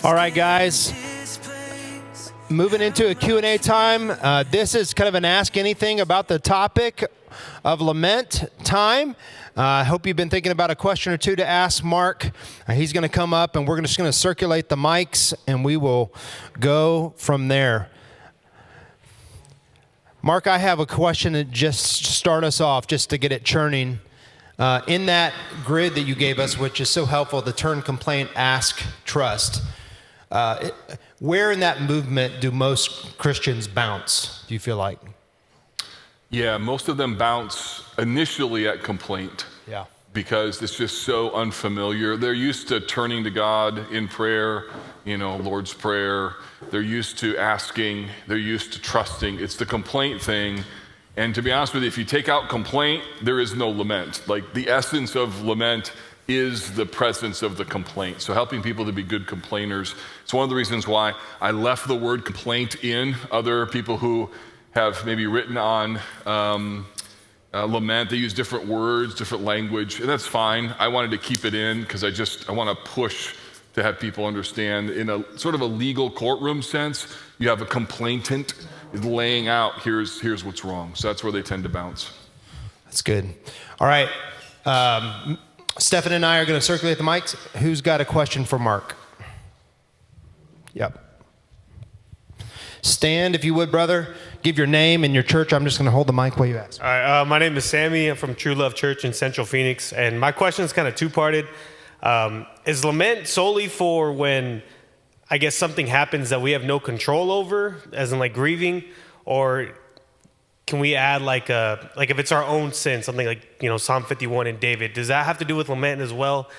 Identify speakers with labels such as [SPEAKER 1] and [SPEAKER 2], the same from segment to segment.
[SPEAKER 1] All right, guys. Moving into a Q&A time. This is kind of an Ask Anything about the topic of lament time. I hope you've been thinking about a question or two to ask Mark. He's going to come up, and we're just going to circulate the mics, and we will go from there. Mark, I have a question to just start us off, just to get it churning. In that grid that you gave us, which is so helpful, the turn, complaint, ask, trust, where in that movement do most Christians bounce, do you feel like?
[SPEAKER 2] Yeah, most of them bounce initially at complaint.
[SPEAKER 1] Yeah.
[SPEAKER 2] Because it's just so unfamiliar. They're used to turning to God in prayer, Lord's Prayer. They're used to asking. They're used to trusting. It's the complaint thing. And to be honest with you, if you take out complaint, there is no lament. Like the essence of lament is the presence of the complaint. So helping people to be good complainers. It's one of the reasons why I left the word complaint in. Other people who have maybe written on lament, they use different words, different language, and that's fine. I wanted to keep it in because I want to push to have people understand in a sort of a legal courtroom sense, you have a complainant laying out, here's what's wrong. So that's where they tend to bounce.
[SPEAKER 1] That's good. All right. Stefan and I are going to circulate the mics. Who's got a question for Mark? Yep. Stand, if you would, brother. Give your name and your church. I'm just going to hold the mic while you ask.
[SPEAKER 3] All right. My name is Sammy. I'm from True Love Church in Central Phoenix. And my question is kind of two-parted. Is lament solely for when, I guess, something happens that we have no control over, as in like grieving? Or can we add like if it's our own sin, something like, Psalm 51 and David, does that have to do with lament as well?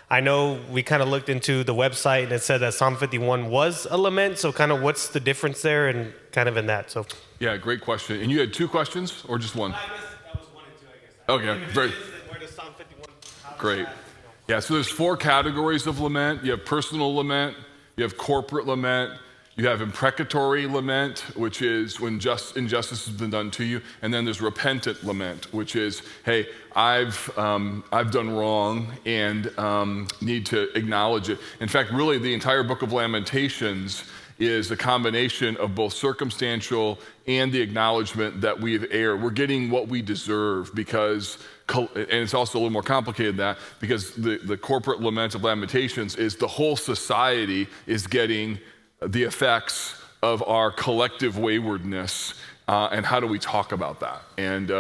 [SPEAKER 3] I know we kind of looked into the website and it said that Psalm 51 was a lament. So kind of what's the difference there and kind of in that? So
[SPEAKER 2] yeah, great question. And you had two questions or just one?
[SPEAKER 3] I guess that was one and two, I guess.
[SPEAKER 2] Okay, very
[SPEAKER 3] where does Psalm 51?
[SPEAKER 2] great. Yeah, so there's four categories of lament. You have personal lament, you have corporate lament, you have imprecatory lament, which is when injustice has been done to you, and then there's repentant lament, which is, hey, I've done wrong and need to acknowledge it. In fact, really, the entire book of Lamentations is a combination of both circumstantial and the acknowledgement that we have erred. We're getting what we deserve because, and it's also a little more complicated than that, because the corporate lament of Lamentations is the whole society is getting the effects of our collective waywardness, and how do we talk about that? And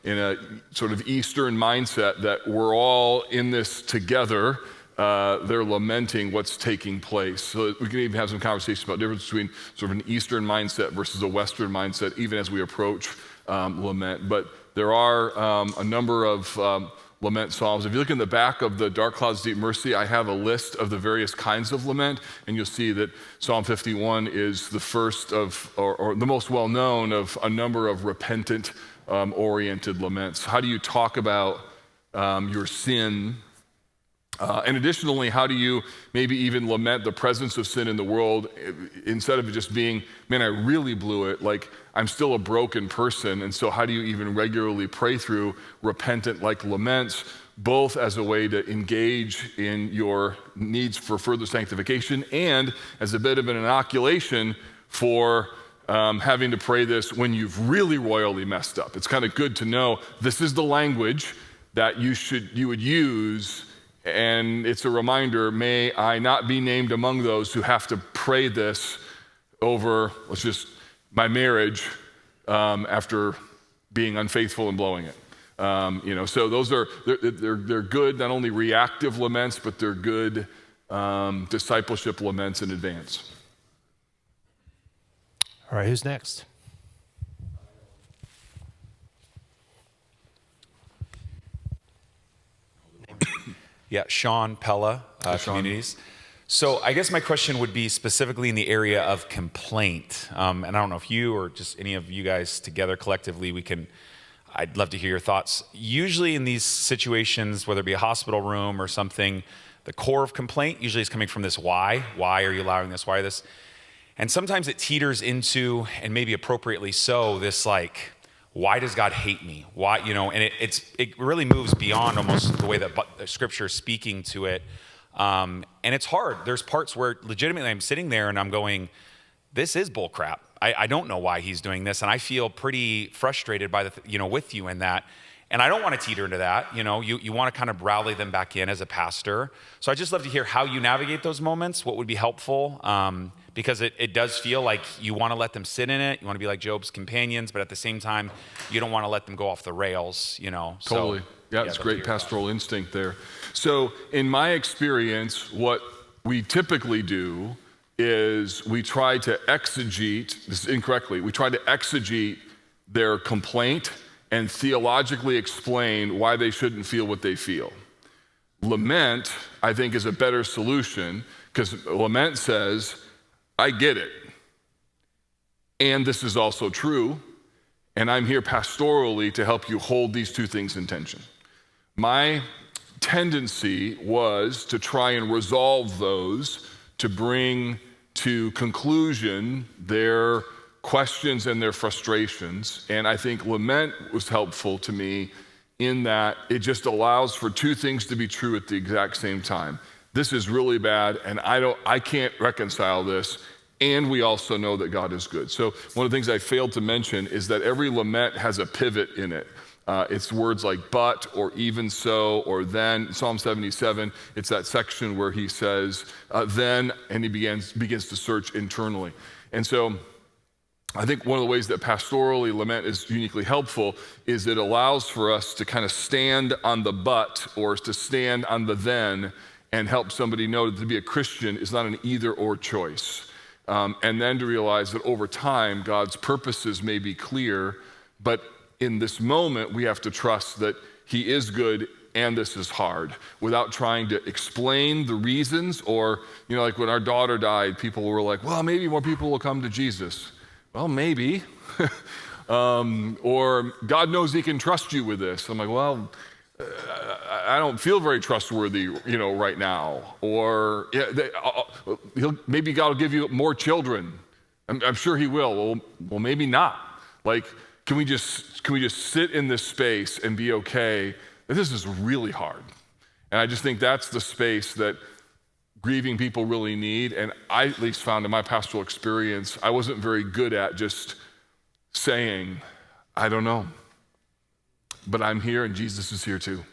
[SPEAKER 2] in a sort of Eastern mindset that we're all in this together, they're lamenting what's taking place. So we can even have some conversations about the difference between sort of an Eastern mindset versus a Western mindset, even as we approach lament. But there are a number of lament psalms. If you look in the back of the Dark Clouds, Deep Mercy, I have a list of the various kinds of lament, and you'll see that Psalm 51 is the first of, or the most well-known of a number of repentant oriented laments. How do you talk about your sin? And additionally, how do you maybe even lament the presence of sin in the world instead of it just being, man, I really blew it, like I'm still a broken person, and so how do you even regularly pray through repentant like laments, both as a way to engage in your needs for further sanctification and as a bit of an inoculation for having to pray this when you've really royally messed up. It's kind of good to know this is the language that you would use. And it's a reminder, may I not be named among those who have to pray this over, my marriage after being unfaithful and blowing it. So those they're good, not only reactive laments, but they're good discipleship laments in advance.
[SPEAKER 1] All right, who's next?
[SPEAKER 4] Yeah, Sean Pella, Communities. So I guess my question would be specifically in the area of complaint. And I don't know if you or just any of you guys together collectively, I'd love to hear your thoughts. Usually in these situations, whether it be a hospital room or something, the core of complaint usually is coming from this why. Why are you allowing this? Why this? And sometimes it teeters into, and maybe appropriately so, this like, why does God hate me? Why, and it really moves beyond almost the way that Scripture is speaking to it. And it's hard. There's parts where legitimately I'm sitting there and I'm going, this is bull crap. I don't know why he's doing this. And I feel pretty frustrated by with you in that. And I don't want to teeter into that. You want to kind of rally them back in as a pastor. So I'd just love to hear how you navigate those moments, what would be helpful. Because it does feel like you want to let them sit in it. You want to be like Job's companions, but at the same time, you don't want to let them go off the rails,
[SPEAKER 2] Totally.
[SPEAKER 4] So,
[SPEAKER 2] yeah, it's great pastoral instinct there. So in my experience, what we typically do is we try to exegete, this is incorrectly, we try to exegete their complaint and theologically explain why they shouldn't feel what they feel. Lament, I think, is a better solution because lament says, I get it. And this is also true. And I'm here pastorally to help you hold these two things in tension. My tendency was to try and resolve those, to bring to conclusion their questions and their frustrations. And I think lament was helpful to me in that it just allows for two things to be true at the exact same time. This is really bad, and I can't reconcile this, and we also know that God is good. So one of the things I failed to mention is that every lament has a pivot in it. It's words like but, or even so, or then. Psalm 77, it's that section where he says, then, and he begins to search internally. And so I think one of the ways that pastorally lament is uniquely helpful is it allows for us to kind of stand on the but, or to stand on the then, and help somebody know that to be a Christian is not an either or choice. And then to realize that over time, God's purposes may be clear, but in this moment, we have to trust that he is good and this is hard, without trying to explain the reasons, or, like when our daughter died, people were like, well, maybe more people will come to Jesus. Well, maybe. Or God knows he can trust you with this. I'm like, well, I don't feel very trustworthy, right now. Or maybe God will give you more children. I'm sure he will. Well, maybe not. Like, can we just sit in this space and be okay that this is really hard? And I just think that's the space that grieving people really need. And I at least found in my pastoral experience, I wasn't very good at just saying, I don't know, but I'm here and Jesus is here too.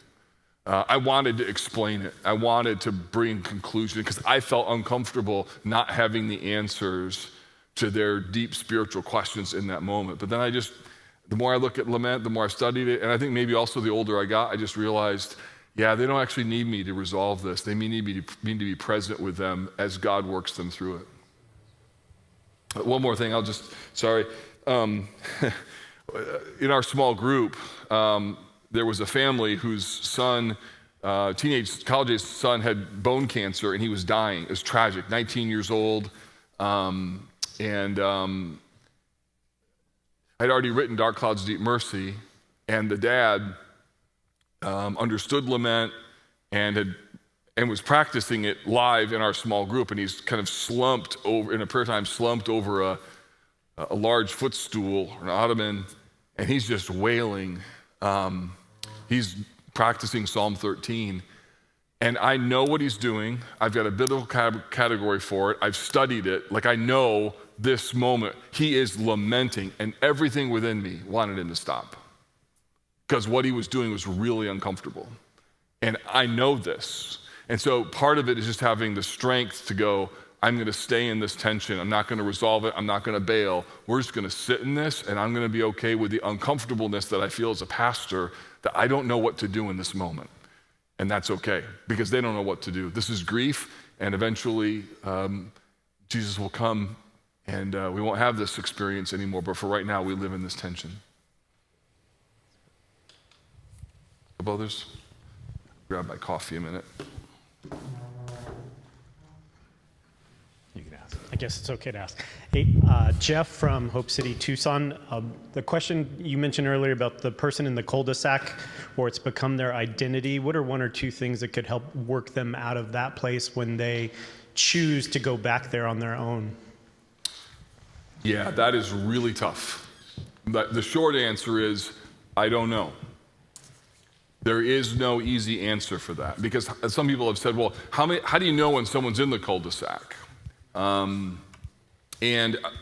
[SPEAKER 2] I wanted to explain it. I wanted to bring conclusion because I felt uncomfortable not having the answers to their deep spiritual questions in that moment. But then the more I look at lament, the more I studied it, and I think maybe also the older I got, I just realized, yeah, they don't actually need me to resolve this. They need me to be present with them as God works them through it. One more thing, in our small group, there was a family whose son, college-age son, had bone cancer, and he was dying. It was tragic, 19 years old, I'd already written Dark Clouds, Deep Mercy, and the dad understood lament and was practicing it live in our small group, and he's kind of slumped over, in a prayer time, slumped over a large footstool, an ottoman, and he's just wailing. He's practicing Psalm 13, and I know what he's doing. I've got a biblical category for it. I've studied it. Like, I know this moment. He is lamenting, and everything within me wanted him to stop because what he was doing was really uncomfortable. And I know this. And so part of it is just having the strength to go, I'm going to stay in this tension. I'm not going to resolve it. I'm not going to bail. We're just going to sit in this, and I'm going to be okay with the uncomfortableness that I feel as a pastor, that I don't know what to do in this moment. And that's okay, because they don't know what to do. This is grief, and eventually Jesus will come, and we won't have this experience anymore. But for right now, we live in this tension. Others? Grab my coffee a minute.
[SPEAKER 5] You can ask. I guess it's okay to ask. Hey, Jeff from Hope City, Tucson. The question you mentioned earlier about the person in the cul-de-sac, or it's become their identity. What are one or two things that could help work them out of that place when they choose to go back there on their own?
[SPEAKER 2] Yeah, that is really tough. But the short answer is, I don't know. There is no easy answer for that, because some people have said, well, how do you know when someone's in the cul-de-sac? And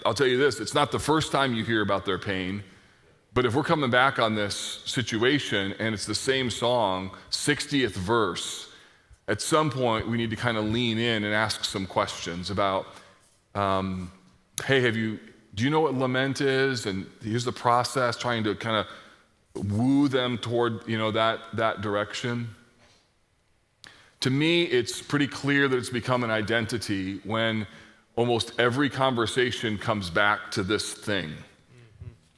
[SPEAKER 2] I'll tell you this, it's not the first time you hear about their pain, but if we're coming back on this situation and it's the same song, 60th verse, at some point we need to kind of lean in and ask some questions about, hey, do you know what lament is? And here's the process, trying to kind of woo them toward, that direction. To me, it's pretty clear that it's become an identity when almost every conversation comes back to this thing.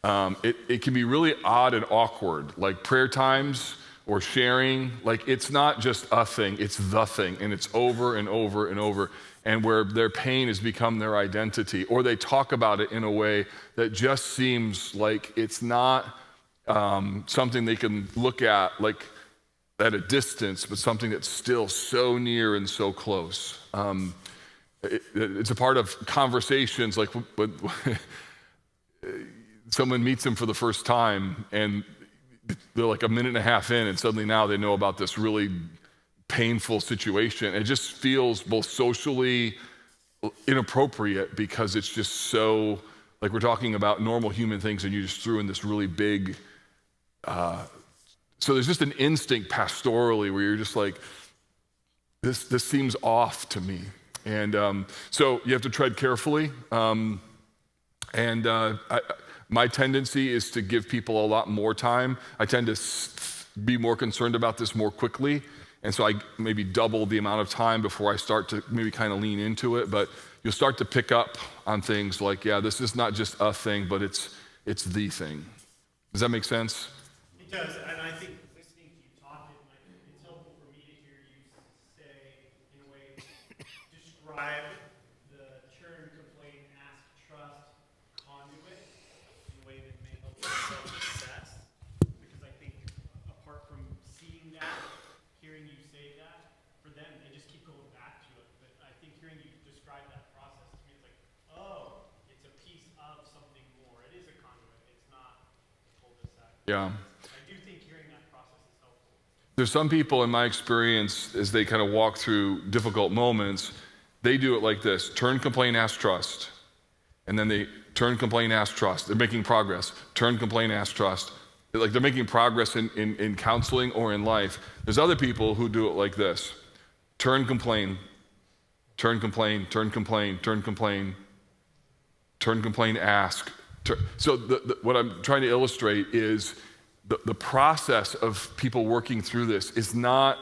[SPEAKER 2] It can be really odd and awkward, like prayer times or sharing. Like, it's not just a thing, it's the thing, and it's over and over and over. And where their pain has become their identity, or they talk about it in a way that just seems like it's not something they can look at like at a distance, but something that's still so near and so close. It's a part of conversations, like when someone meets them for the first time and they're like a minute and a half in, and suddenly now they know about this really painful situation. It just feels both socially inappropriate because it's just so, like, we're talking about normal human things and you just threw in this really big, so there's just an instinct pastorally where you're just like, this seems off to me. And so you have to tread carefully. My tendency is to give people a lot more time. I tend to be more concerned about this more quickly. And so I maybe double the amount of time before I start to maybe kind of lean into it. But you'll start to pick up on things like, yeah, this is not just a thing, but it's the thing. Does that make sense?
[SPEAKER 5] It does, and I think listening to you talk, it's helpful for me to hear you say, in a way, describe the turn, complain, ask, trust conduit in a way that may help them self-assess. Because I think apart from seeing that, hearing you say that, for them, they just keep going back to it. But I think hearing you describe that process to me, it's like, oh, it's a piece of something more. It is a conduit. It's not cul-de-sac.
[SPEAKER 2] Yeah.
[SPEAKER 5] I do think hearing that process is helpful.
[SPEAKER 2] There's some people in my experience, as they kind of walk through difficult moments, they do it like this: turn, complain, ask, trust. And then they turn, complain, ask, trust. They're making progress. Turn, complain, ask, trust. Like, they're making progress in counseling or in life. There's other people who do it like this: turn, complain, turn, complain, turn, complain, turn, complain, turn, complain, ask. So what I'm trying to illustrate is the process of people working through this is not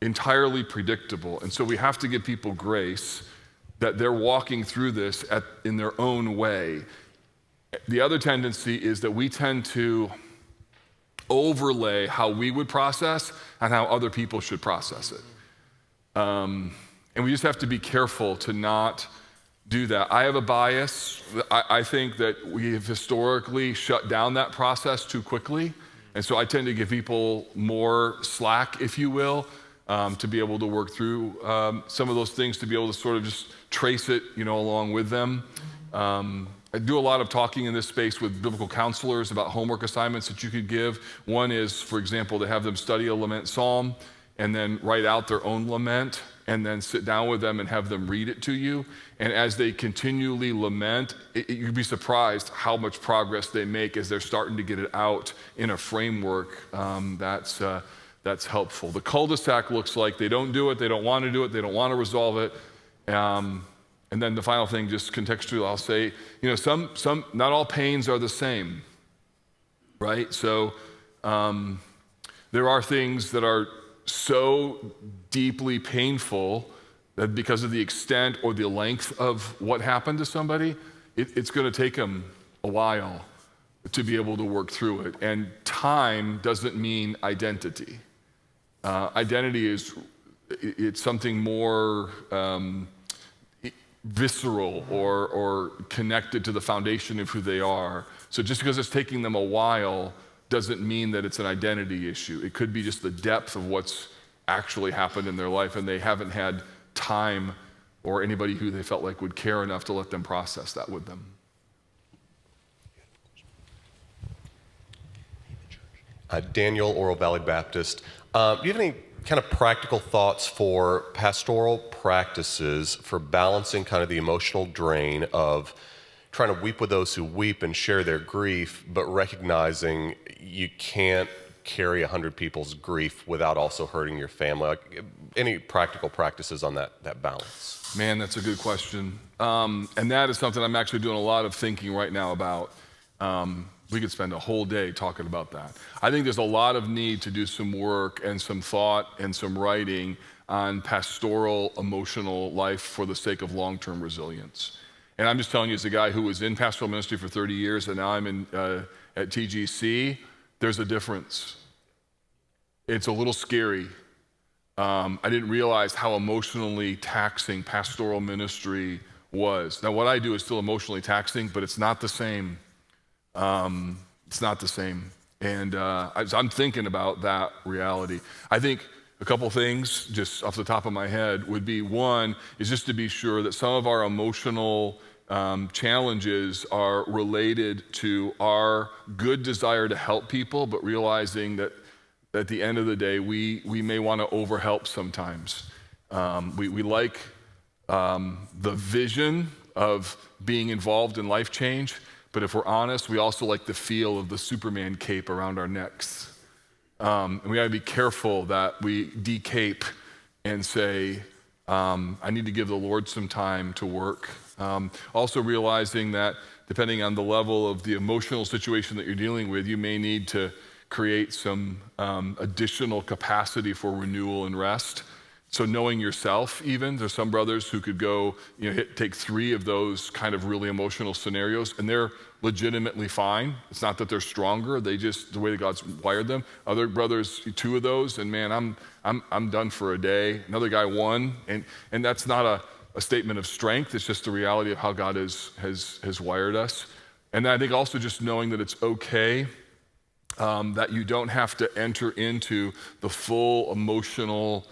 [SPEAKER 2] entirely predictable. And so we have to give people grace that they're walking through this in their own way. The other tendency is that we tend to overlay how we would process and how other people should process it. And we just have to be careful to not do that. I have a bias. I think that we have historically shut down that process too quickly. And so I tend to give people more slack, if you will, to be able to work through some of those things, to be able to sort of just trace it, along with them. I do a lot of talking in this space with biblical counselors about homework assignments that you could give. One is, for example, to have them study a lament psalm and then write out their own lament and then sit down with them and have them read it to you. And as they continually lament, you'd be surprised how much progress they make as they're starting to get it out in a framework that's helpful. The cul-de-sac looks like they don't do it, they don't want to do it, they don't want to resolve it. And then the final thing, just contextually, I'll say, some not all pains are the same, right? So there are things that are so deeply painful that because of the extent or the length of what happened to somebody, it's going to take them a while to be able to work through it. And time doesn't mean identity. Identity it's something more visceral or connected to the foundation of who they are. So just because it's taking them a while doesn't mean that it's an identity issue. It could be just the depth of what's actually happened in their life, and they haven't had time or anybody who they felt like would care enough to let them process that with them.
[SPEAKER 6] Daniel, Oro Valley Baptist. Do you have any kind of practical thoughts for pastoral practices for balancing kind of the emotional drain of trying to weep with those who weep and share their grief, but recognizing you can't carry 100 people's grief without also hurting your family? Like, any practical practices on that balance?
[SPEAKER 2] Man, that's a good question. And that is something I'm actually doing a lot of thinking right now about. We could spend a whole day talking about that. I think there's a lot of need to do some work and some thought and some writing on pastoral emotional life for the sake of long-term resilience. And I'm just telling you, as a guy who was in pastoral ministry for 30 years and now I'm at TGC, there's a difference. It's a little scary. I didn't realize how emotionally taxing pastoral ministry was. Now, what I do is still emotionally taxing, but it's not the same. It's not the same. And I'm thinking about that reality. I think a couple things, just off the top of my head, would be one, is just to be sure that some of our emotional challenges are related to our good desire to help people, but realizing that at the end of the day, we may want to overhelp sometimes. We like the vision of being involved in life change, but if we're honest, we also like the feel of the Superman cape around our necks. And we gotta be careful that we decape and say, I need to give the Lord some time to work. Also realizing that depending on the level of the emotional situation that you're dealing with, you may need to create some additional capacity for renewal and rest. So knowing yourself even, there's some brothers who could go, take 3 of those kind of really emotional scenarios, and they're legitimately fine. It's not that they're stronger, they just, the way that God's wired them. Other brothers, 2 of those, and man, I'm done for a day. Another guy, 1, and that's not a statement of strength, it's just the reality of how God has wired us. And then I think also just knowing that it's okay, that you don't have to enter into the full emotional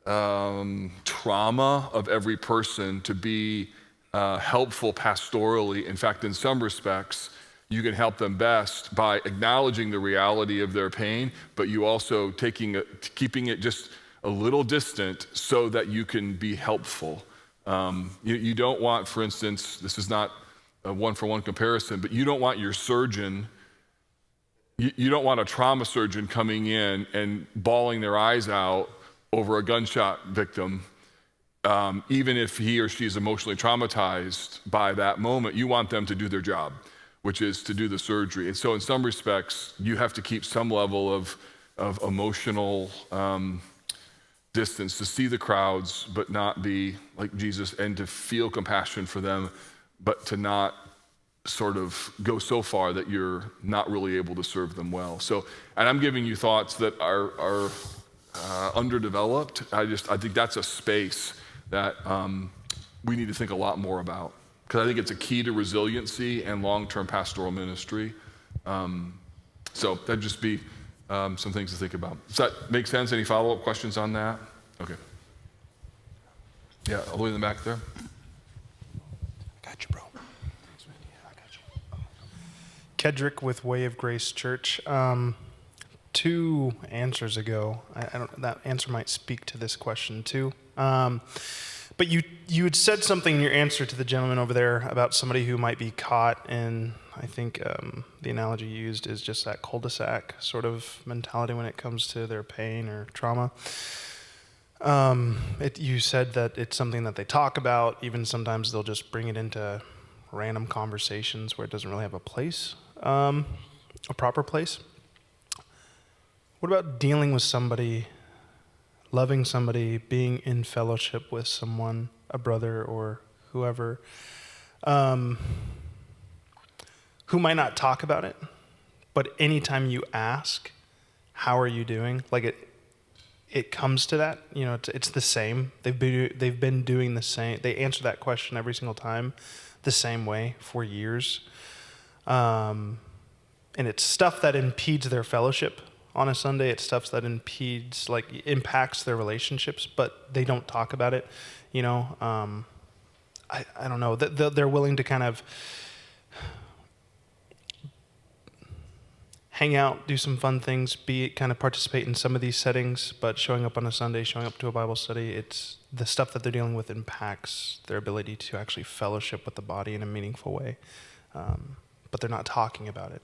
[SPEAKER 2] trauma of every person to be helpful pastorally. In fact, in some respects, you can help them best by acknowledging the reality of their pain, but you also keeping it just a little distant so that you can be helpful. You don't want, for instance, this is not a one-for-one comparison, but you don't want your surgeon, you don't want a trauma surgeon coming in and bawling their eyes out over a gunshot victim, even if he or she is emotionally traumatized by that moment. You want them to do their job, which is to do the surgery. And so in some respects, you have to keep some level of emotional distance to see the crowds, but not be like Jesus, and to feel compassion for them, but to not sort of go so far that you're not really able to serve them well. So, and I'm giving you thoughts that are underdeveloped. I think that's a space that we need to think a lot more about, because I think it's a key to resiliency and long-term pastoral ministry. So that'd just be some things to think about. Does that make sense? Any follow-up questions on that? Okay. Yeah, all the way in the back there.
[SPEAKER 7] Got you, bro. Kedrick with Way of Grace Church. 2 answers ago, I don't. That answer might speak to this question too. But you had said something in your answer to the gentleman over there about somebody who might be caught in, I think the analogy you used is just that cul-de-sac sort of mentality when it comes to their pain or trauma. You said that it's something that they talk about. Even sometimes they'll just bring it into random conversations where it doesn't really have a place, a proper place. What about dealing with somebody, loving somebody, being in fellowship with someone, a brother or whoever, who might not talk about it, but anytime you ask, how are you doing? Like it comes to that, it's the same. They've been doing the same. They answer that question every single time the same way for years. And it's stuff that impedes their fellowship on a Sunday. It's stuff that impacts their relationships, but they don't talk about it. I don't know. They're willing to kind of hang out, do some fun things, kind of participate in some of these settings, but showing up on a Sunday, showing up to a Bible study, it's the stuff that they're dealing with impacts their ability to actually fellowship with the body in a meaningful way. But they're not talking about it.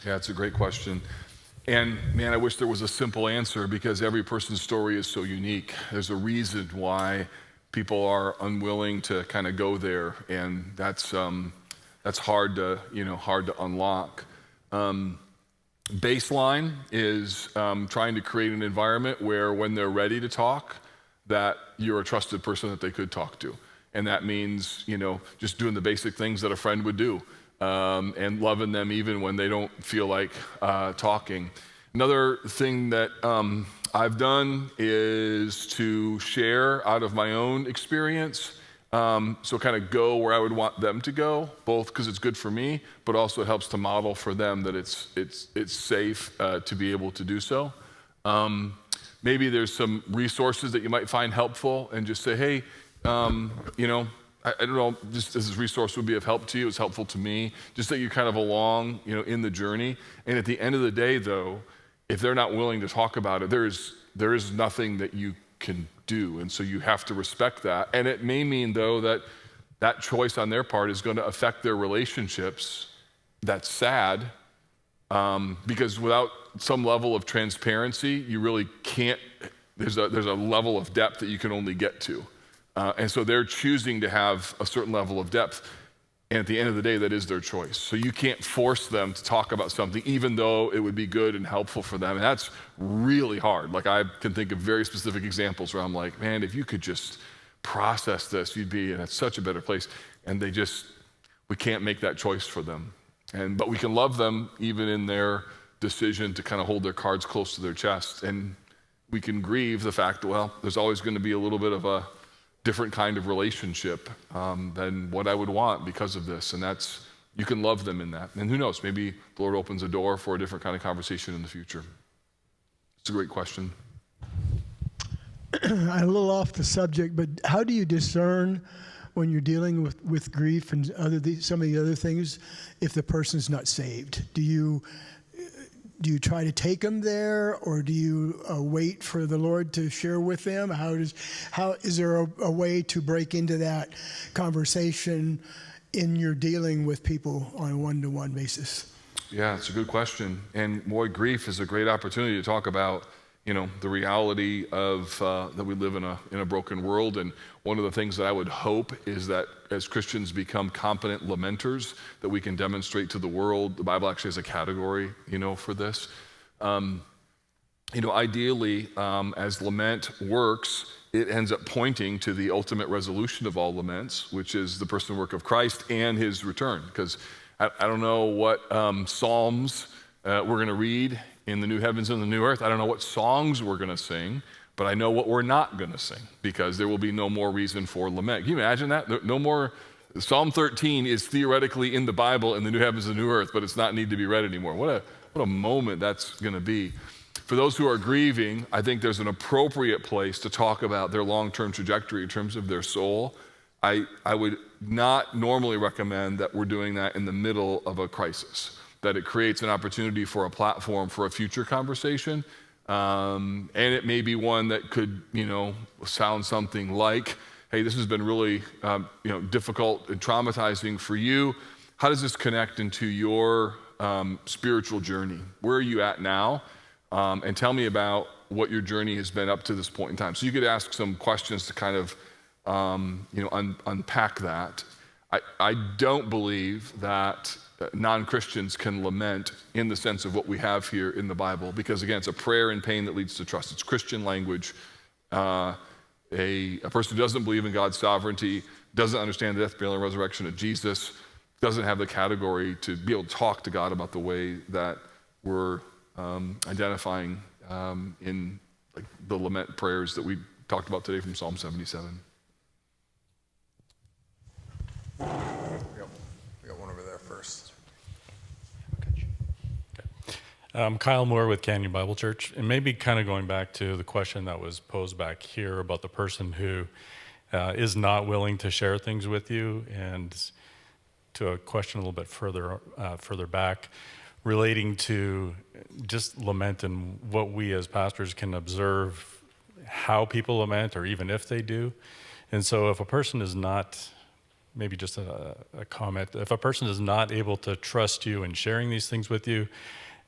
[SPEAKER 2] Yeah, it's a great question. And man, I wish there was a simple answer, because every person's story is so unique. There's a reason why people are unwilling to kind of go there, and that's hard to unlock. Baseline is trying to create an environment where when they're ready to talk, that you're a trusted person that they could talk to. And that means, just doing the basic things that a friend would do, and loving them even when they don't feel like talking. Another thing that I've done is to share out of my own experience. So kind of go where I would want them to go, both because it's good for me, but also it helps to model for them that it's safe to be able to do so. Maybe there's some resources that you might find helpful, and just say, hey, I don't know, just as this resource would be of help to you, it's helpful to me, just that you're kind of along, in the journey. And at the end of the day, though, if they're not willing to talk about it, there is nothing that you can do. And so you have to respect that. And it may mean, though, that choice on their part is going to affect their relationships. That's sad, because without some level of transparency, you really can't, there's a level of depth that you can only get to. And so they're choosing to have a certain level of depth. And at the end of the day, that is their choice. So you can't force them to talk about something, even though it would be good and helpful for them. And that's really hard. Like, I can think of very specific examples where I'm like, man, if you could just process this, you'd be in such a better place. And we can't make that choice for them. But we can love them even in their decision to kind of hold their cards close to their chest. And we can grieve the fact that, well, there's always going to be a little bit of a different kind of relationship than what I would want because of this. And you can love them in that. And who knows, maybe the Lord opens a door for a different kind of conversation in the future. It's a great question.
[SPEAKER 8] I'm a little off the subject, but how do you discern when you're dealing with grief and some of the other things if the person's not saved? Do you try to take them there, or do you wait for the Lord to share with them? Is there a way to break into that conversation in your dealing with people on a one-to-one basis?
[SPEAKER 2] Yeah, it's a good question. And boy, grief is a great opportunity to talk about, the reality of that we live in a broken world. And one of the things that I would hope is that as Christians become competent lamenters, that we can demonstrate to the world. The Bible actually has a category, for this. Ideally, as lament works, it ends up pointing to the ultimate resolution of all laments, which is the person and work of Christ and his return. Because I don't know what Psalms we're going to read in the new heavens and the new earth. I don't know what songs we're going to sing, but I know what we're not going to sing, because there will be no more reason for lament. Can you imagine that? No more. Psalm 13 is theoretically in the Bible in the new heavens and the new earth, but it's not need to be read anymore. What a moment that's going to be. For those who are grieving, I think there's an appropriate place to talk about their long-term trajectory in terms of their soul. I would not normally recommend that we're doing that in the middle of a crisis, that it creates an opportunity for a platform for a future conversation. And it may be one that could, sound something like, hey, this has been really, difficult and traumatizing for you. How does this connect into your spiritual journey? Where are you at now? And tell me about what your journey has been up to this point in time. So you could ask some questions to kind of, unpack that. I don't believe that non-Christians can lament in the sense of what we have here in the Bible, because again, it's a prayer in pain that leads to trust. It's Christian language. A person who doesn't believe in God's sovereignty, doesn't understand the death, burial, and resurrection of Jesus, doesn't have the category to be able to talk to God about the way that we're identifying in the lament prayers that we talked about today from Psalm 77.
[SPEAKER 9] We got one over there first.
[SPEAKER 10] Kyle Moore with Canyon Bible Church, and maybe kind of going back to the question that was posed back here about the person who is not willing to share things with you, and to a question a little bit further back. relating to just lament and what we as pastors can observe how people lament, or even if they do. And so if a person is not, maybe just a comment, if a person is not able to trust you in sharing these things with you,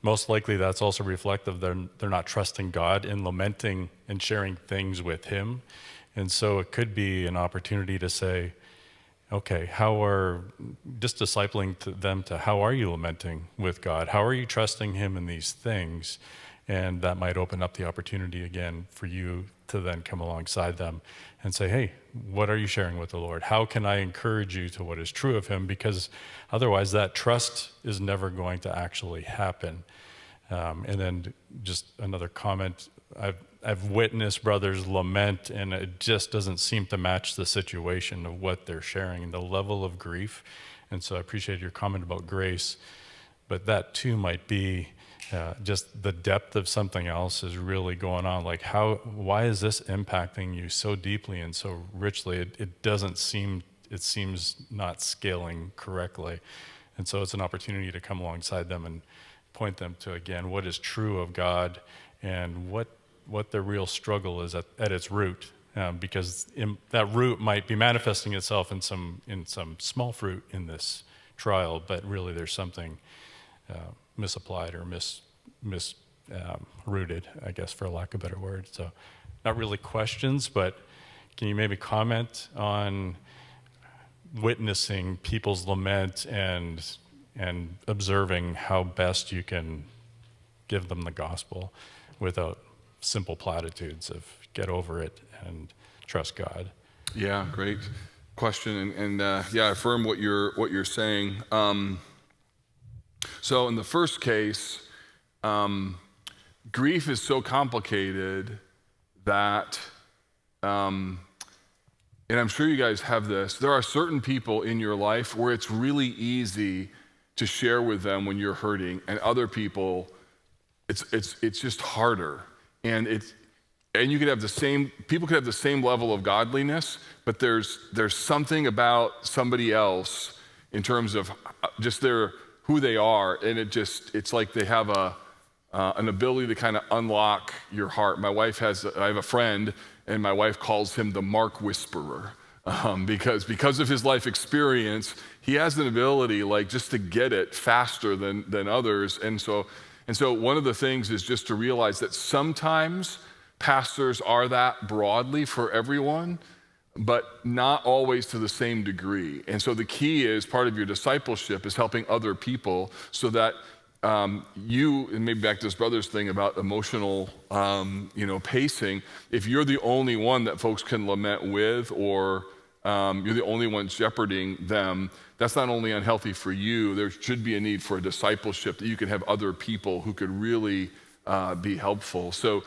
[SPEAKER 10] most likely that's also reflective they're not trusting God in lamenting and sharing things with him. And so it could be an opportunity to say, okay, just discipling them to how are you lamenting with God? How are you trusting him in these things? And that might open up the opportunity again for you to then come alongside them and say, hey, what are you sharing with the Lord? How can I encourage you to what is true of him? Because otherwise that trust is never going to actually happen. And then just another comment, I've witnessed brothers lament, and it just doesn't seem to match the situation of what they're sharing and the level of grief. And so I appreciate your comment about grace, but that too might be just the depth of something else is really going on. Like why is this impacting you so deeply and so richly? It seems not scaling correctly. And so it's an opportunity to come alongside them and point them to, again, what is true of God and what the real struggle is at its root, because that root might be manifesting itself in some small fruit in this trial, but really there's something misapplied or rooted, I guess, for lack of a better word. So not really questions, but can you maybe comment on witnessing people's lament and observing how best you can give them the gospel without simple platitudes of get over it and trust God?
[SPEAKER 2] Yeah, great question, and I affirm what you're saying. So in the first case, grief is so complicated that, and I'm sure you guys have this, there are certain people in your life where it's really easy to share with them when you're hurting, and other people, it's just harder. And you could have people could have the same level of godliness, but there's something about somebody else in terms of just who they are, and it's like they have an ability to kind of unlock your heart. I have a friend, and my wife calls him the Mark Whisperer, because of his life experience, he has an ability like just to get it faster than others. And so one of the things is just to realize that sometimes pastors are that broadly for everyone, but not always to the same degree. And so the key is, part of your discipleship is helping other people so that and maybe back to this brother's thing about emotional pacing, if you're the only one that folks can lament with, or you're the only one shepherding them, that's not only unhealthy for you, there should be a need for a discipleship that you can have other people who could really be helpful. So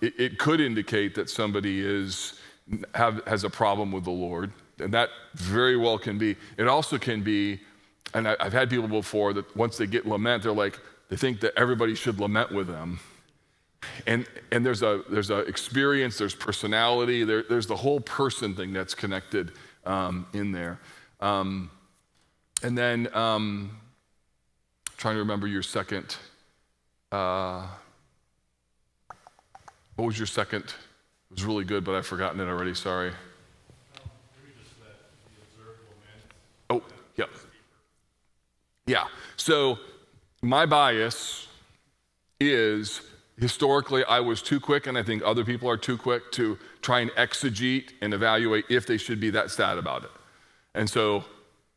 [SPEAKER 2] it could indicate that somebody has a problem with the Lord, and that very well can be. It also can be, and I've had people before that once they get lament, they think that everybody should lament with them. And there's a experience, there's personality, there's the whole person thing that's connected in there. And then trying to remember your second. What was your second? It was really good, but I've forgotten it already. Sorry. Oh, yep. Yeah. So my bias is, historically, I was too quick, and I think other people are too quick to try and exegete and evaluate if they should be that sad about it. And so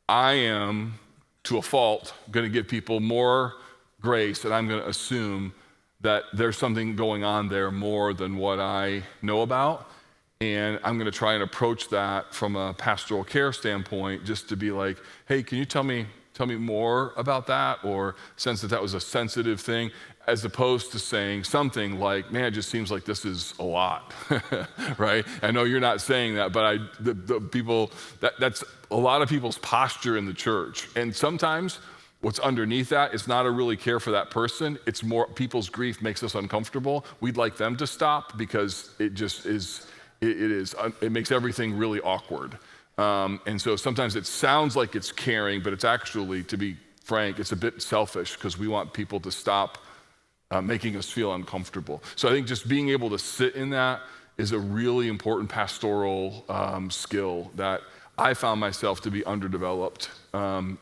[SPEAKER 2] I am, to a fault, going to give people more grace, and I'm going to assume that there's something going on there more than what I know about. And I'm going to try and approach that from a pastoral care standpoint, just to be like, hey, can you tell me more about that, or sense that was a sensitive thing, as opposed to saying something like, man, it just seems like this is a lot, right? I know you're not saying that, but the people, that's a lot of people's posture in the church. And sometimes what's underneath that is not a really care for that person. It's more people's grief makes us uncomfortable. We'd like them to stop because it just is, it makes everything really awkward. And so sometimes it sounds like it's caring, but it's actually, to be frank, it's a bit selfish because we want people to stop making us feel uncomfortable. So I think just being able to sit in that is a really important pastoral skill that I found myself to be underdeveloped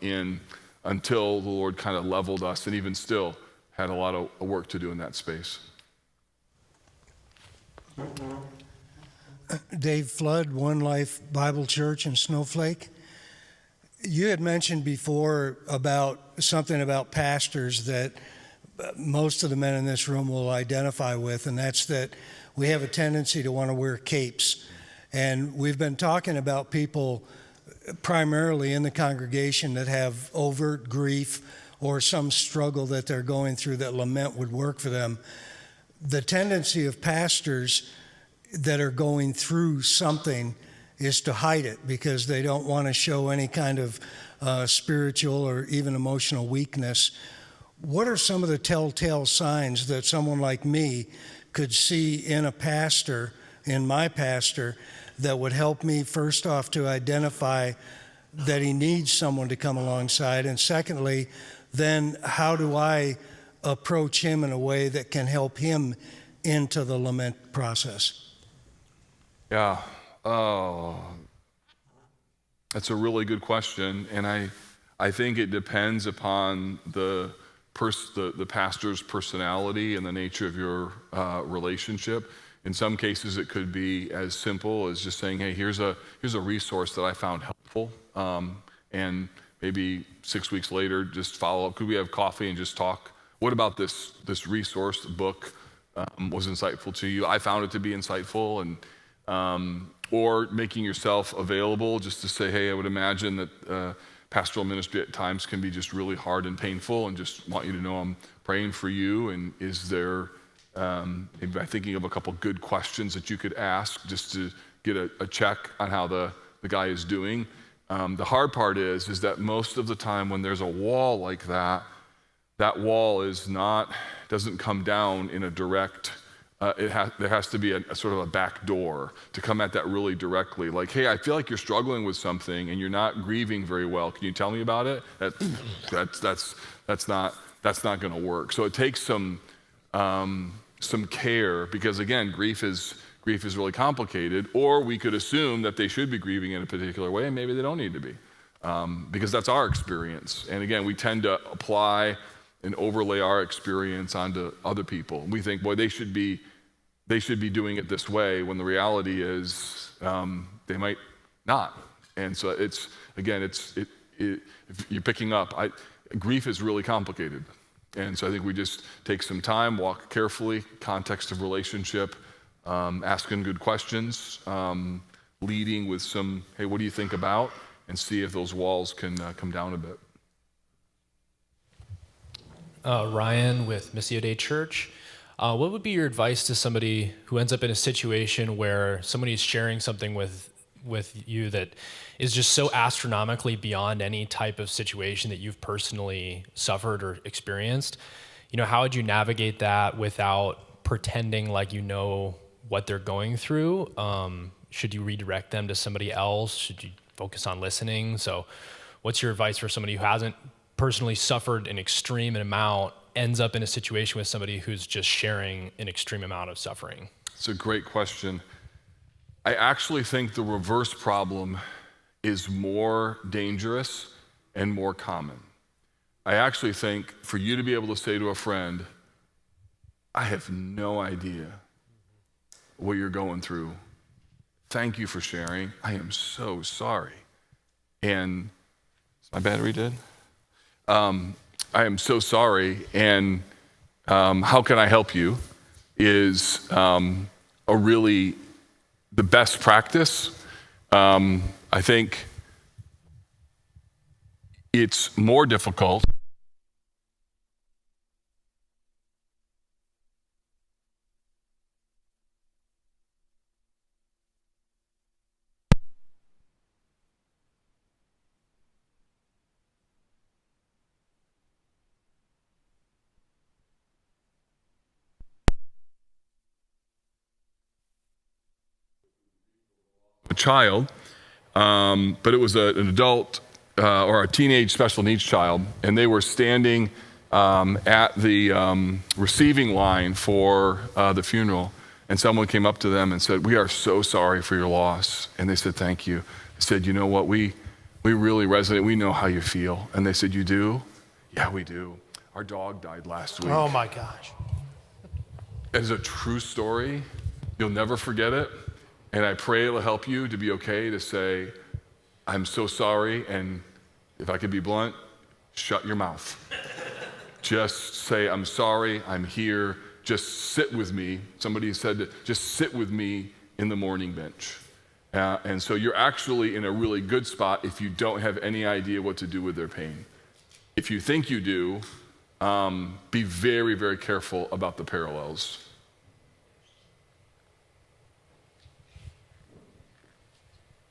[SPEAKER 2] in until the Lord kind of leveled us, and even still had a lot of work to do in that space.
[SPEAKER 11] Dave Flood, One Life Bible Church in Snowflake. You had mentioned before about something about pastors that most of the men in this room will identify with, and that's that we have a tendency to want to wear capes. And we've been talking about people primarily in the congregation that have overt grief or some struggle that they're going through that lament would work for them. The tendency of pastors that are going through something is to hide it because they don't want to show any kind of spiritual or even emotional weakness. What are some of the telltale signs that someone like me could see in a pastor, in my pastor, that would help me first off to identify that he needs someone to come alongside, and secondly, then how do I approach him in a way that can help him into the lament process?
[SPEAKER 2] Yeah, that's a really good question, and I think it depends upon the pastor's personality and the nature of your relationship. In some cases, it could be as simple as just saying, "Hey, here's a resource that I found helpful," and maybe 6 weeks later, just follow up. Could we have coffee and just talk? What about this resource book was insightful to you? I found it to be insightful, and or making yourself available just to say, "Hey, I would imagine that." Pastoral ministry at times can be just really hard and painful, and just want you to know I'm praying for you. And is there, maybe by thinking of a couple good questions that you could ask just to get a check on how the guy is doing. The hard part is that most of the time when there's a wall like that, that wall doesn't come down in a direct, there has to be a sort of a back door to come at that really directly. Like, "Hey, I feel like you're struggling with something and you're not grieving very well. Can you tell me about it?" That's not going to work. So it takes some care, because again, grief is really complicated. Or we could assume that they should be grieving in a particular way, and maybe they don't need to be, because that's our experience. And again, we tend to apply and overlay our experience onto other people. We think, boy, they should be doing it this way, when the reality is they might not. And so it's if you're picking up, grief is really complicated. And so I think we just take some time, walk carefully, context of relationship, asking good questions, leading with some, "Hey, what do you think about?" and see if those walls can come down a bit.
[SPEAKER 12] Ryan with Missio Dei Church. What would be your advice to somebody who ends up in a situation where somebody is sharing something with you that is just so astronomically beyond any type of situation that you've personally suffered or experienced? How would you navigate that without pretending like you know what they're going through? Should you redirect them to somebody else? Should you focus on listening? So what's your advice for somebody who hasn't personally suffered an extreme amount, ends up in a situation with somebody who's just sharing an extreme amount of suffering?
[SPEAKER 2] It's a great question. I actually think the reverse problem is more dangerous and more common. I actually think for you to be able to say to a friend, "I have no idea what you're going through. Thank you for sharing. I am so sorry. And is my battery dead? I am so sorry, and how can I help you?" is the best practice. I think it's more difficult a child, but it was an adult or a teenage special needs child, and they were standing at the receiving line for the funeral, and someone came up to them and said, "We are so sorry for your loss." And they said, "Thank you." I said, "You know what, we really resonate. We know how you feel." And they said, "You do?" "Yeah, we do. Our dog died last week."
[SPEAKER 7] Oh my gosh.
[SPEAKER 2] It is a true story. You'll never forget it. And I pray it'll help you to be okay to say, "I'm so sorry," and if I could be blunt, shut your mouth. Just say, "I'm sorry, I'm here, just sit with me." Somebody said, just sit with me in the mourning bench. And so you're actually in a really good spot if you don't have any idea what to do with their pain. If you think you do, be very, very careful about the parallels.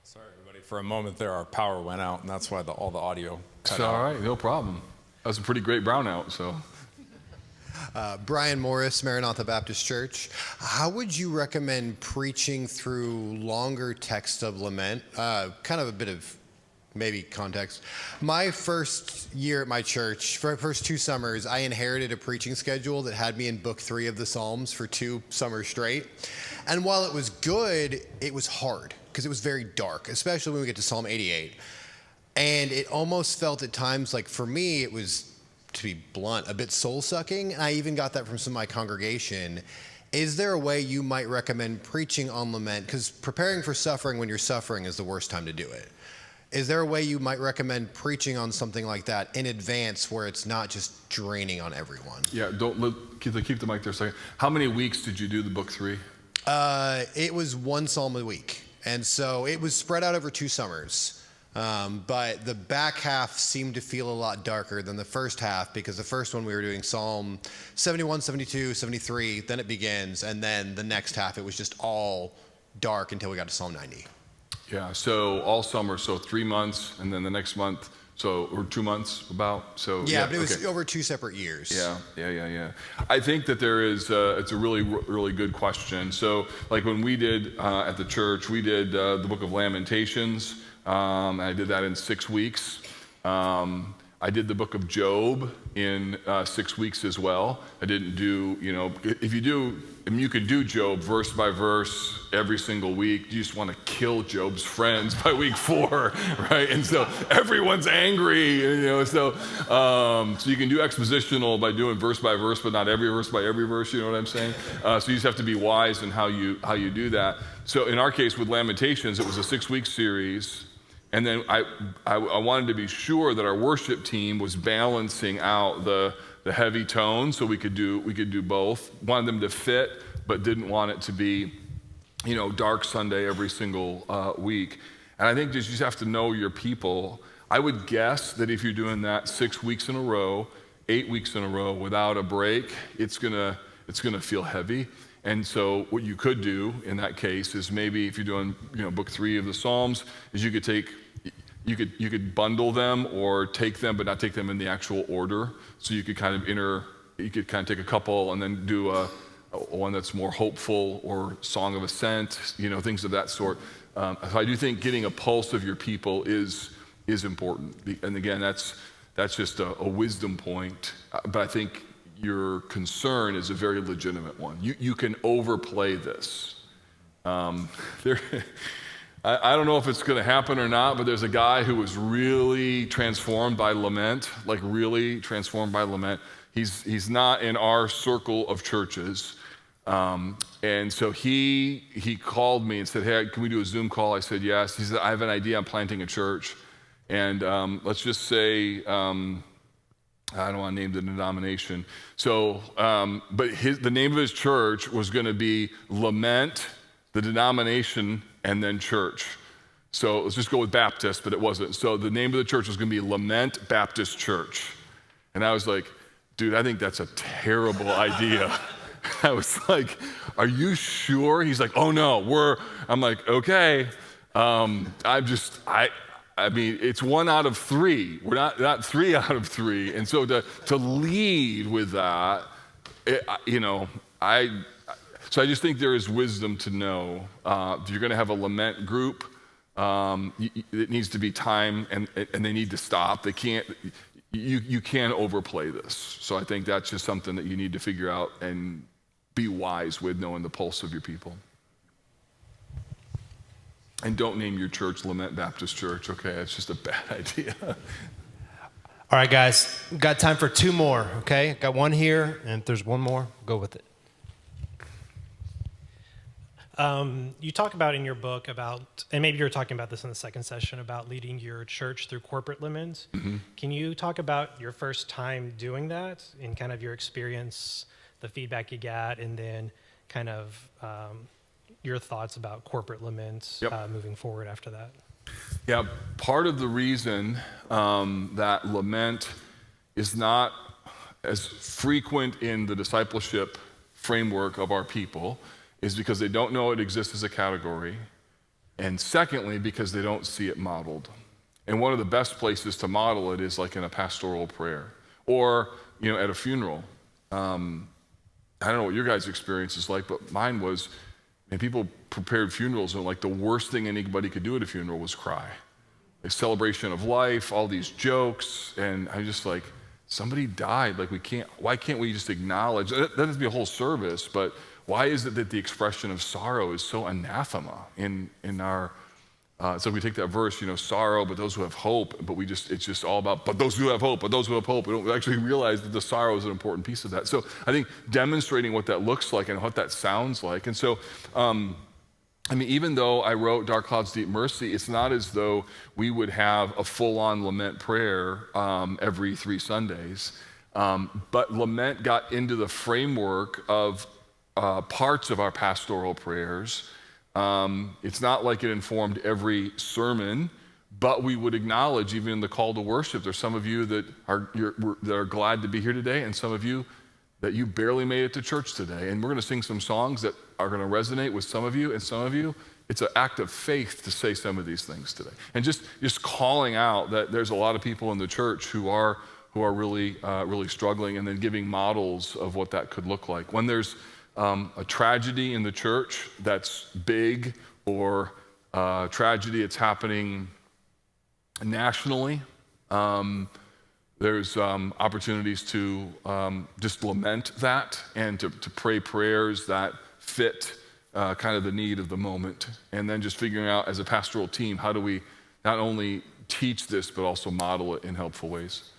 [SPEAKER 13] Sorry, everybody. For a moment there, our power went out, and that's why all the audio cut
[SPEAKER 2] It's
[SPEAKER 13] out.
[SPEAKER 2] all right, no problem. That was a pretty great brownout, so.
[SPEAKER 14] Brian Morris, Maranatha Baptist Church. How would you recommend preaching through longer texts of lament? Kind of a bit of maybe context. My first year at my church, for the first 2 summers, I inherited a preaching schedule that had me in book 3 of the Psalms for 2 summers straight. And while it was good, it was hard because it was very dark, especially when we get to Psalm 88. And it almost felt at times like, for me, it was, to be blunt, a bit soul-sucking. And I even got that from some of my congregation. Is there a way you might recommend preaching on lament? Because preparing for suffering when you're suffering is the worst time to do it. Is there a way you might recommend preaching on something like that in advance where it's not just draining on everyone?
[SPEAKER 2] Yeah, keep the mic there a second. How many weeks did you do the book 3?
[SPEAKER 14] It was 1 psalm a week. And so it was spread out over 2 summers. But the back half seemed to feel a lot darker than the first half, because the first one we were doing Psalm 71, 72, 73, then it begins, and then the next half it was just all dark until we got to Psalm 90.
[SPEAKER 2] Yeah, so all summer, so 3 months, and then the next month, or 2 months about. So
[SPEAKER 14] yeah, but it was over 2 separate years.
[SPEAKER 2] Yeah. I think that there is, it's a really, really good question. So like when we did at the church, we did the book of Lamentations. I did that in 6 weeks. I did the book of Job in 6 weeks as well. I didn't do, if you do, you could do Job verse by verse every single week. You just want to kill Job's friends by week 4, right? And so everyone's angry, so you can do expositional by doing verse by verse, but not every verse by every verse, you know what I'm saying? So you just have to be wise in how you do that. So in our case with Lamentations, it was a 6-week series. And then I wanted to be sure that our worship team was balancing out the heavy tone, so we could do both. Wanted them to fit, but didn't want it to be, dark Sunday every single week. And I think you just have to know your people. I would guess that if you're doing that 6 weeks in a row, 8 weeks in a row without a break, it's gonna feel heavy. And so what you could do in that case is maybe if you're doing, book 3 of the Psalms, is you could bundle them or take them, but not take them in the actual order. So you could kind of take a couple and then do one that's more hopeful or Song of Ascent, things of that sort. So I do think getting a pulse of your people is important. And again, that's just a wisdom point. But I think your concern is a very legitimate one. You can overplay this. I don't know if it's going to happen or not, but there's a guy who was really transformed by lament, like really transformed by lament. He's not in our circle of churches. And so he called me and said, "Hey, can we do a Zoom call?" I said, "Yes." He said, "I have an idea. I'm planting a church. And let's just say, I don't want to name the denomination. So, but the name of his church was going to be Lament, the denomination, and then church. So let's just go with Baptist, but it wasn't. So the name of the church was going to be Lament Baptist Church. And I was like, dude, I think that's a terrible idea. I was like, are you sure? He's like, oh no, I'm like, okay. I mean, it's 1 out of 3. We're not 3 out of 3. And so to lead with that, so I just think there is wisdom to know if you're going to have a lament group, It needs to be time, and they need to stop. They can't. You can't overplay this. So I think that's just something that you need to figure out and be wise with, knowing the pulse of your people. And don't name your church Lament Baptist Church, okay? It's just a bad idea.
[SPEAKER 1] All right, guys, we've got time for two more, okay? Got one here, and if there's one more, go with it.
[SPEAKER 15] You talk about in your book about, and maybe you were talking about this in the second session, about leading your church through corporate laments.
[SPEAKER 2] Mm-hmm.
[SPEAKER 15] Can you talk about your first time doing that and kind of your experience, the feedback you got, and then kind of your thoughts about corporate laments moving forward after that?
[SPEAKER 2] Yeah, part of the reason that lament is not as frequent in the discipleship framework of our people is because they don't know it exists as a category, and secondly, because they don't see it modeled. And one of the best places to model it is like in a pastoral prayer or, at a funeral. I don't know what your guys' experience is like, but mine was, and people prepared funerals, and like the worst thing anybody could do at a funeral was cry. A celebration of life, all these jokes, and I just like, somebody died, like why can't we just acknowledge, that doesn't be a whole service, but why is it that the expression of sorrow is so anathema in our, so we take that verse, sorrow, but those who have hope, but it's just all about, but those who have hope, but those who have hope. We don't actually realize that the sorrow is an important piece of that. So I think demonstrating what that looks like and what that sounds like. And so, even though I wrote Dark Clouds, Deep Mercy, it's not as though we would have a full-on lament prayer every 3 Sundays. But lament got into the framework of parts of our pastoral prayers. It's not like it informed every sermon, but we would acknowledge, even in the call to worship, there's some of you that are glad to be here today, and some of you that you barely made it to church today. And we're going to sing some songs that are going to resonate with some of you, and some of you, it's an act of faith to say some of these things today. And just calling out that there's a lot of people in the church who are really struggling, and then giving models of what that could look like. When there's a tragedy in the church that's big, or a tragedy that's happening nationally, there's opportunities to just lament that and to pray prayers that fit kind of the need of the moment. And then just figuring out as a pastoral team, how do we not only teach this, but also model it in helpful ways.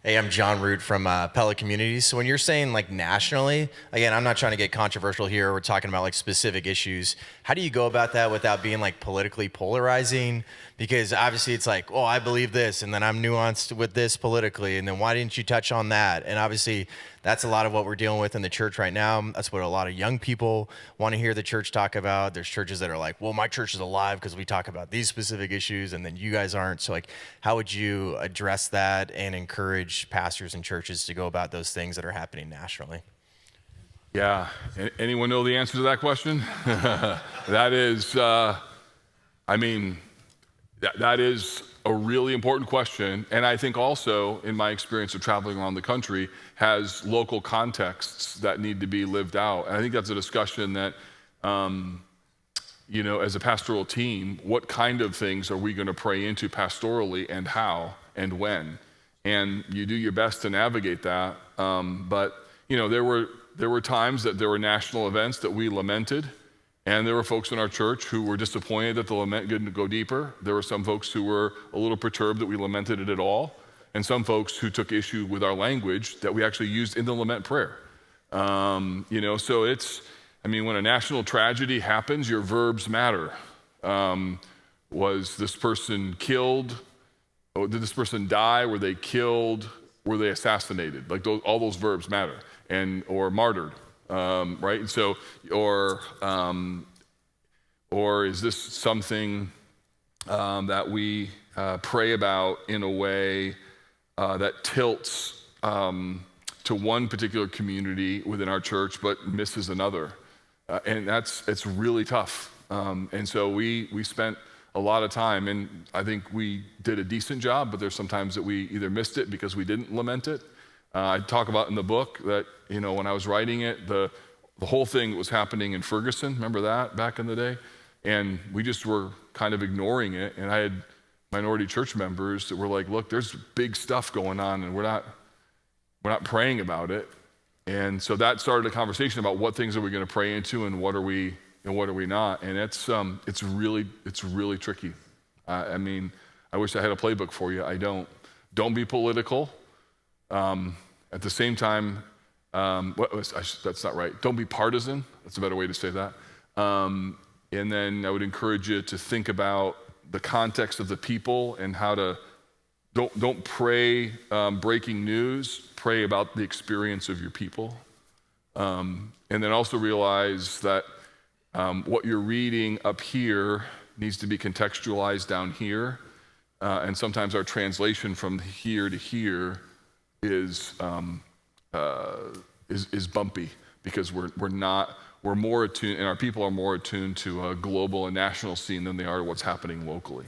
[SPEAKER 16] Hey, I'm John Root from Pella Communities. So when you're saying like nationally, again, I'm not trying to get controversial here. We're talking about like specific issues. How do you go about that without being like politically polarizing? Because obviously it's like, oh, I believe this, and then I'm nuanced with this politically, and then why didn't you touch on that? And obviously that's a lot of what we're dealing with in the church right now. That's what a lot of young people want to hear the church talk about. There's churches that are like, well, my church is alive because we talk about these specific issues, and then you guys aren't. So like, how would you address that and encourage pastors and churches to go about those things that are happening nationally?
[SPEAKER 2] Yeah, anyone know the answer to that question? That is, that is a really important question, and I think also, in my experience of traveling around the country, has local contexts that need to be lived out. And I think that's a discussion that, as a pastoral team, what kind of things are we going to pray into pastorally, and how, and when? And you do your best to navigate that. But there were times that there were national events that we lamented. And there were folks in our church who were disappointed that the lament didn't go deeper. There were some folks who were a little perturbed that we lamented it at all. And some folks who took issue with our language that we actually used in the lament prayer. So it's, when a national tragedy happens, your verbs matter. Was this person killed? Oh, did this person die? Were they killed? Were they assassinated? Like all those verbs matter. Or martyred. Right? And so, or is this something that we pray about in a way that tilts to one particular community within our church, but misses another? And it's really tough. And so we spent a lot of time, and I think we did a decent job, but there's sometimes that we either missed it because we didn't lament it. I talk about in the book that, when I was writing it, the the whole thing was happening in Ferguson. Remember that back in the day? And we just were kind of ignoring it. And I had minority church members that were like, look, there's big stuff going on and we're not praying about it. And so that started a conversation about what things are we going to pray into and what are we not. And it's really tricky. I mean, I wish I had a playbook for you. I don't. Don't be political. At the same time, that's not right. Don't be partisan. That's a better way to say that. And then I would encourage you to think about the context of the people and how to, don't pray breaking news, pray about the experience of your people. And then also realize that what you're reading up here needs to be contextualized down here. And sometimes our translation from here to here is bumpy because we're more attuned, and our people are more attuned to a global and national scene than they are to what's happening locally.